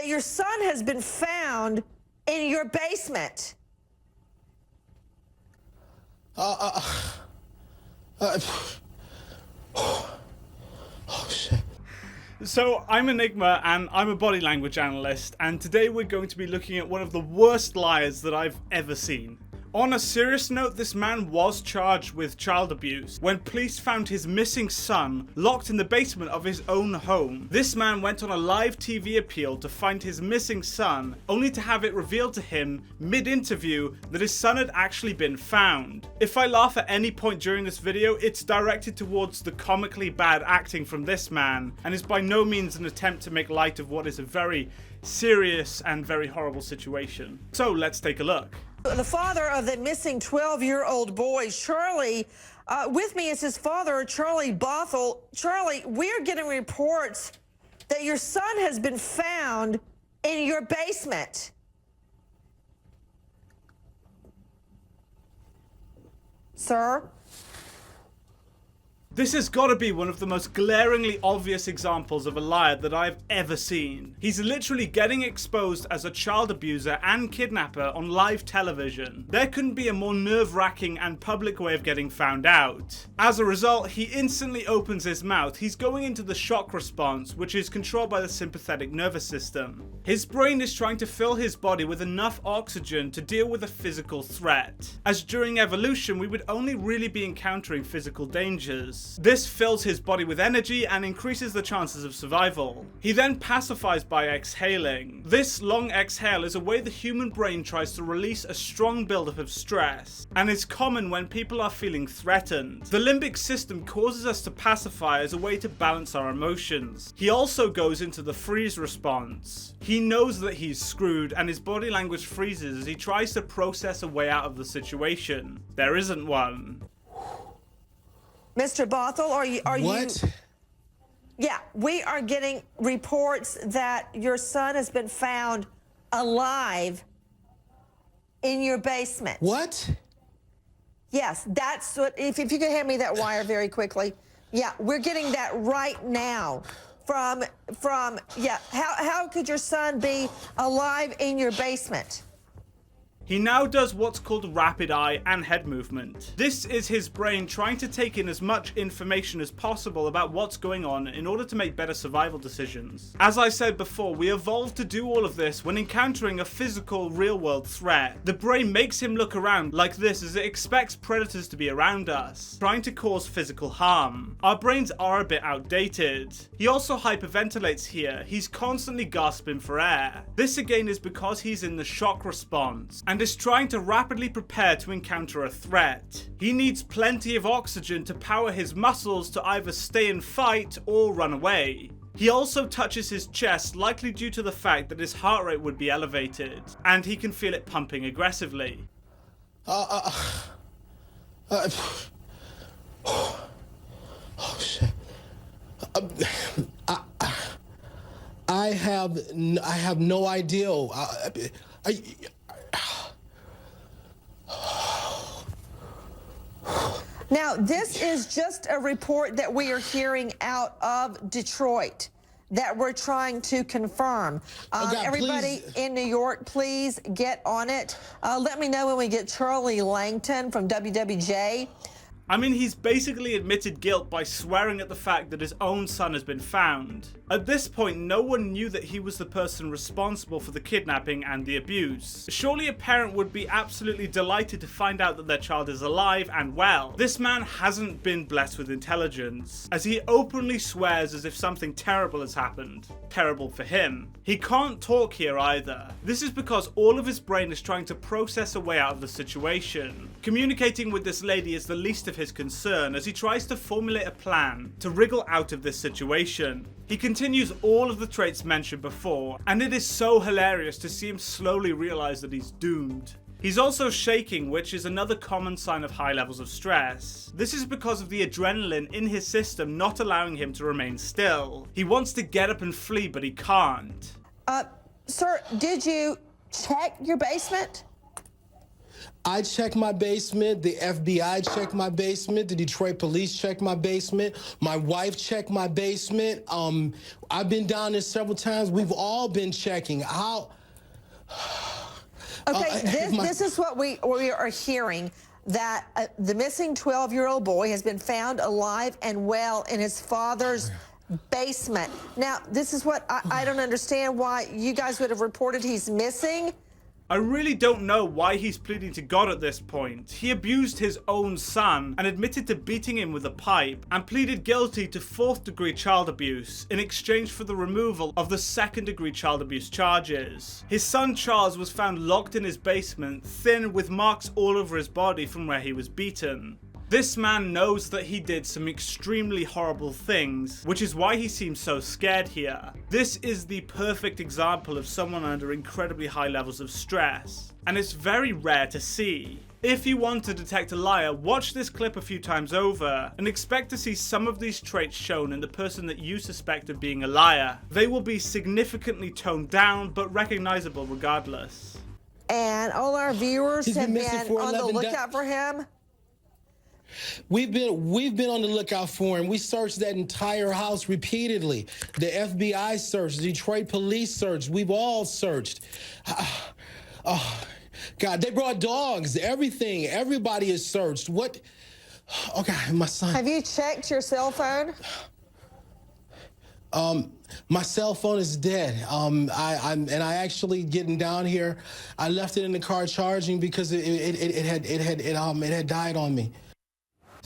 that your son has been found in your basement. Oh, shit. So I'm Enigma and I'm a body language analyst, and today we're going to be looking at one of the worst liars that I've ever seen. On a serious note, this man was charged with child abuse when police found his missing son locked in the basement of his own home. This man went on a live TV appeal to find his missing son, only to have it revealed to him mid-interview that his son had actually been found. If I laugh at any point during this video, it's directed towards the comically bad acting from this man, and is by no means an attempt to make light of what is a very serious and very horrible situation. So let's take a look. The father of the missing 12-year-old boy, Charlie, with me is his father, Charlie Bothell. Charlie, we're getting reports that your son has been found in your basement. Sir? This has got to be one of the most glaringly obvious examples of a liar that I've ever seen. He's literally getting exposed as a child abuser and kidnapper on live television. There couldn't be a more nerve-wracking and public way of getting found out. As a result, he instantly opens his mouth. He's going into the shock response, which is controlled by the sympathetic nervous system. His brain is trying to fill his body with enough oxygen to deal with a physical threat, as during evolution we would only really be encountering physical dangers. This fills his body with energy and increases the chances of survival. He then pacifies by exhaling. This long exhale is a way the human brain tries to release a strong buildup of stress, and is common when people are feeling threatened. The limbic system causes us to pacify as a way to balance our emotions. He also goes into the freeze response. He knows that he's screwed, and his body language freezes as he tries to process a way out of the situation. There isn't one. Mr. Bothell, are you? What? Yeah, we are getting reports that your son has been found alive in your basement. What? Yes, that's what. If you could hand me that wire very quickly. Yeah, we're getting that right now. From yeah. How could your son be alive in your basement? He now does what's called rapid eye and head movement. This is his brain trying to take in as much information as possible about what's going on in order to make better survival decisions. As I said before, we evolved to do all of this when encountering a physical, real-world threat. The brain makes him look around like this as it expects predators to be around us, trying to cause physical harm. Our brains are a bit outdated. He also hyperventilates here. He's constantly gasping for air. This again is because he's in the shock response, and is trying to rapidly prepare to encounter a threat. He needs plenty of oxygen to power his muscles to either stay and fight or run away. He also touches his chest, likely due to the fact that his heart rate would be elevated, and he can feel it pumping aggressively. Oh, shit. I have no idea. Now, this is just a report that we are hearing out of Detroit that we're trying to confirm. God, everybody please. in New York, please get on it. Let me know when we get Charlie Langton from WWJ. I mean, he's basically admitted guilt by swearing at the fact that his own son has been found. At this point, no one knew that he was the person responsible for the kidnapping and the abuse. Surely a parent would be absolutely delighted to find out that their child is alive and well. This man hasn't been blessed with intelligence, as he openly swears as if something terrible has happened. Terrible for him. He can't talk here either. This is because all of his brain is trying to process a way out of the situation. Communicating with this lady is the least of his concern as he tries to formulate a plan to wriggle out of this situation. He continues all of the traits mentioned before, and it is so hilarious to see him slowly realize that he's doomed. He's also shaking, which is another common sign of high levels of stress. This is because of the adrenaline in his system not allowing him to remain still. He wants to get up and flee, but he can't. Sir, did you check your basement? I checked my basement. The FBI checked my basement. The Detroit police checked my basement. My wife checked my basement. I've been down there several times. We've all been checking. How? Okay, this is what we are hearing, that the missing 12-year-old boy has been found alive and well in his father's basement. Now, this is what I don't understand, why you guys would have reported he's missing. I really don't know why he's pleading to God at this point. He abused his own son and admitted to beating him with a pipe, and pleaded guilty to 4th-degree child abuse in exchange for the removal of the 2nd-degree child abuse charges. His son Charles was found locked in his basement, thin, with marks all over his body from where he was beaten. This man knows that he did some extremely horrible things, which is why he seems so scared here. This is the perfect example of someone under incredibly high levels of stress, and it's very rare to see. If you want to detect a liar, watch this clip a few times over and expect to see some of these traits shown in the person that you suspect of being a liar. They will be significantly toned down, but recognizable regardless. And all our viewers have been on the 11 lookout for him. We've been on the lookout for him. We searched that entire house repeatedly. The FBI searched, the Detroit police searched. We've all searched. Oh, God, they brought dogs, everything. Everybody is searched. What? Okay, my son. Have you checked your cell phone? My cell phone is dead. I actually getting down here, I left it in the car charging because it had died on me.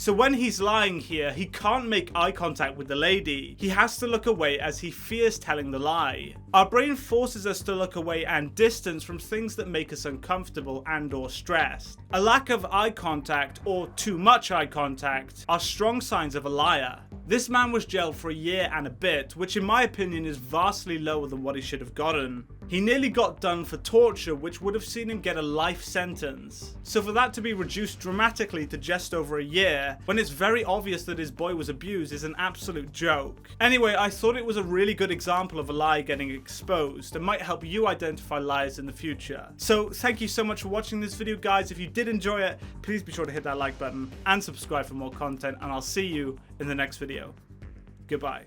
So when he's lying here, he can't make eye contact with the lady. He has to look away as he fears telling the lie. Our brain forces us to look away and distance from things that make us uncomfortable and or stressed. A lack of eye contact or too much eye contact are strong signs of a liar. This man was jailed for a year and a bit, which in my opinion is vastly lower than what he should have gotten. He nearly got done for torture, which would have seen him get a life sentence. So for that to be reduced dramatically to just over a year, when it's very obvious that his boy was abused, is an absolute joke. Anyway, I thought it was a really good example of a lie getting exposed and might help you identify lies in the future. So thank you so much for watching this video, guys. If you did enjoy it, please be sure to hit that like button and subscribe for more content, and I'll see you in the next video. Goodbye.